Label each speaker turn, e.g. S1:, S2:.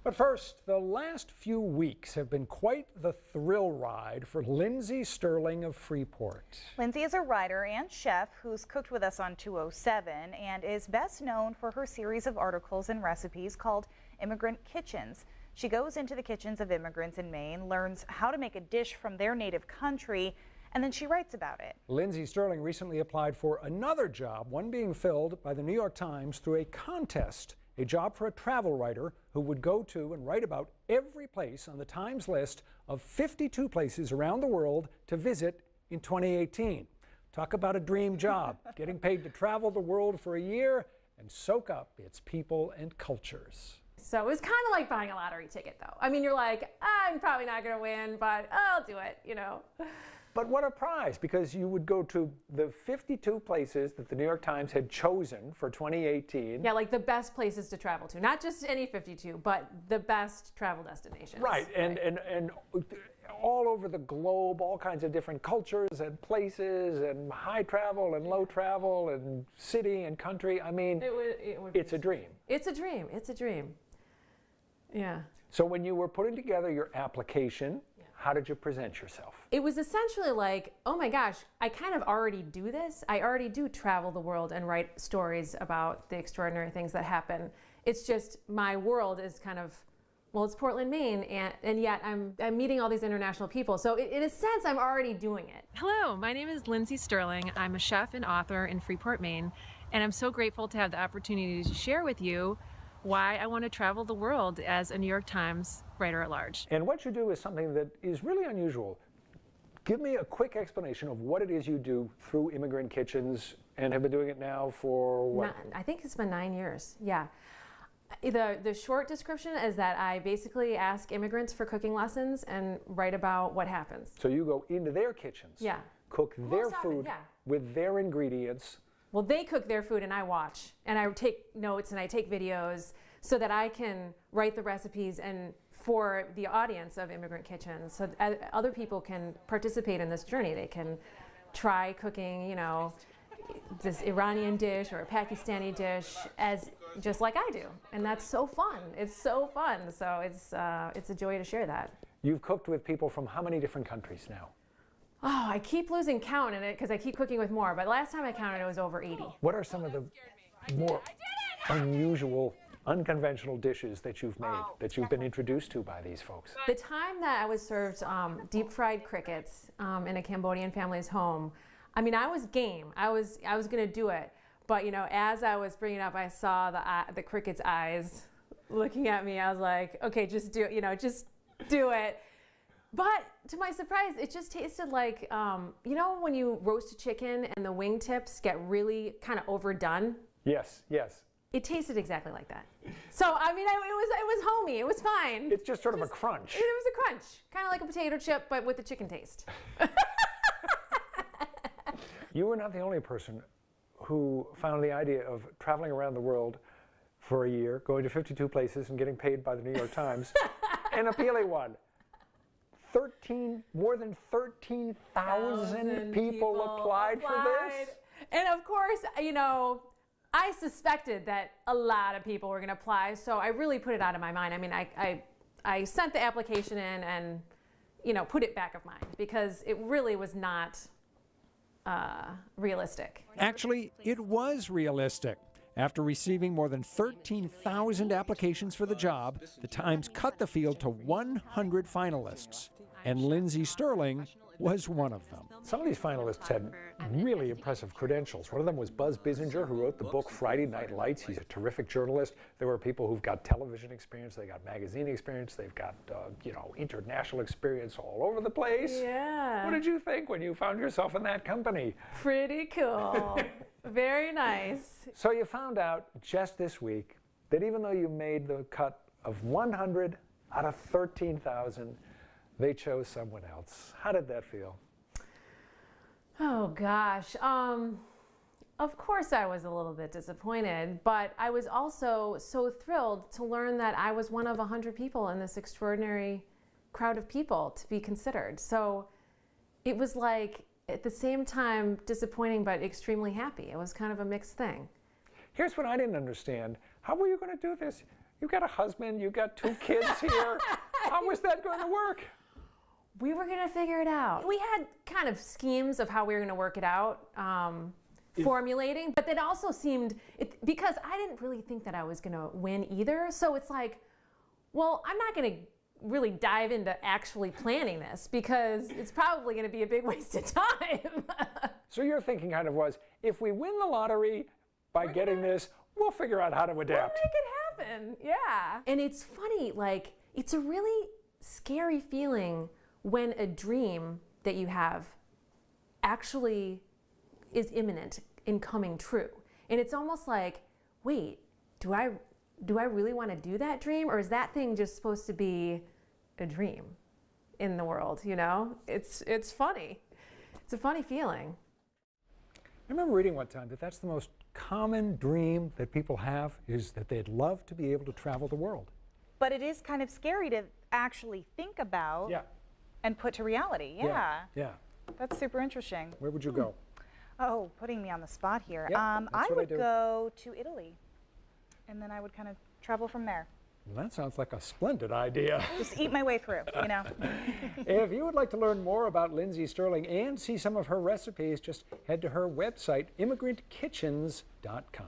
S1: But first, the last few weeks have been quite the thrill ride for Lindsay Sterling of Freeport.
S2: Lindsay is a writer and chef who's cooked with us on 207 and is best known for her series of articles and recipes called Immigrant Kitchens. She goes into the kitchens of immigrants in Maine, learns how to make a dish from their native country, and then she writes about it.
S1: Lindsay Sterling recently applied for another job, one being filled by the New York Times through a contest. A job for a travel writer who would go to and write about every place on the Times list of 52 places around the world to visit in 2018. Talk about a dream job, getting paid to travel the world for a year and soak up its people and cultures.
S3: So it was kind of like buying a lottery ticket, though. I mean, you're like, I'm probably not going to win, but I'll do it, you know.
S1: But what a prize, because you would go to the 52 places that the New York Times had chosen for 2018.
S3: Yeah, like the best places to travel to. Not just any 52, but the best travel destinations.
S1: Right, and all over the globe, all kinds of different cultures and places and high travel and low travel and city and country. I mean, it's a dream.
S3: It's a dream. It's a dream. Yeah.
S1: So when you were putting together your application, how did you present yourself?
S3: It was essentially like, oh my gosh, I kind of already do this. I already do travel the world and write stories about the extraordinary things that happen. It's just my world is kind of, well, it's Portland, Maine, and yet I'm meeting all these international people. So in a sense, I'm already doing it.
S4: Hello, my name is Lindsay Sterling. I'm a chef and author in Freeport, Maine, and I'm so grateful to have the opportunity to share with you why I want to travel the world as a New York Times writer at large.
S1: And what you do is something that is really unusual. Give me a quick explanation of what it is you do through Immigrant Kitchens and have been doing it now for what?
S3: I think it's been 9 years, yeah. The short description is that I basically ask immigrants for cooking lessons and write about what happens.
S1: So you go into their kitchens,
S3: yeah,
S1: cook their food with their ingredients.
S3: Well, they cook their food and I watch, and I take notes and I take videos so that I can write the recipes and for the audience of Immigrant Kitchens, so other people can participate in this journey. They can try cooking, you know, this Iranian dish or a Pakistani dish as just like I do, and that's so fun. It's so fun. So it's a joy to share that.
S1: You've cooked with people from how many different countries now?
S3: Oh, I keep losing count in it because I keep cooking with more, but last time I counted it was over 80.
S1: What are some of the more unusual, unconventional dishes that you've made, that you've been introduced to by these folks?
S3: The time that I was served deep fried crickets in a Cambodian family's home, I mean, I was game. I was going to do it, but you know, as I was bringing it up, I saw the cricket's eyes looking at me. I was like, okay, just do it, you know, just do it. But to my surprise, it just tasted like, you know, when you roast a chicken and the wing tips get really kind of overdone?
S1: Yes, yes.
S3: It tasted exactly like that. So, I mean, it was homey. It was fine.
S1: It's just sort of a crunch.
S3: It was a crunch. Kind of like a potato chip, but with the chicken taste.
S1: You were not the only person who found the idea of traveling around the world for a year, going to 52 places and getting paid by the New York Times, an appealing one. More than 13,000 people applied for this?
S3: And of course, you know, I suspected that a lot of people were going to apply, so I really put it out of my mind. I mean, I sent the application in and, you know, put it back of mind because it really was not realistic.
S1: Actually, it was realistic. After receiving more than 13,000 applications for the job, the Times cut the field to 100 finalists, and Lindsay Sterling was one of them. Some of these finalists had really impressive credentials. One of them was Buzz Bissinger, who wrote the book Friday Night Lights. He's a terrific journalist. There were people who've got television experience, they got magazine experience, they've got you know, international experience all over the place.
S3: Yeah.
S1: What did you think when you found yourself in that company?
S3: Pretty cool. Very nice.
S1: So you found out just this week that even though you made the cut of 100 out of 13,000, they chose someone else. How did that feel?
S3: Oh gosh. Of course I was a little bit disappointed, but I was also so thrilled to learn that I was one of 100 people in this extraordinary crowd of people to be considered. So it was like, at the same time, disappointing but extremely happy. It was kind of a mixed thing.
S1: Here's what I didn't understand. How were you going to do this? You've got a husband, you've got 2 kids here. How was that going to work?
S3: We were gonna figure it out. We had kind of schemes of how we were gonna work it out, formulating, but it also seemed, because I didn't really think that I was gonna win either, so it's like, well, I'm not gonna really dive into actually planning this because it's probably gonna be a big waste of time.
S1: So your thinking kind of was, if we win the lottery by getting this, we'll figure out how to adapt.
S3: We'll make it happen, yeah. And it's funny, like, it's a really scary feeling when a dream that you have actually is imminent in coming true. And it's almost like, wait, do I really want to do that dream, or is that thing just supposed to be a dream in the world, you know? It's funny. It's a funny feeling.
S1: I remember reading one time that that's the most common dream that people have, is that they'd love to be able to travel the world.
S2: But it is kind of scary to actually think about and put to reality.
S1: Yeah.
S2: That's super interesting.
S1: Where would you go?
S2: Oh, putting me on the spot here.
S1: Yeah,
S2: I
S1: that's what I
S2: would
S1: do.
S2: go to Italy, and then I would kind of travel from there.
S1: Well, that sounds like a splendid idea.
S2: Just eat my way through, you know.
S1: If you would like to learn more about Lindsay Sterling and see some of her recipes, just head to her website, immigrant kitchens.com.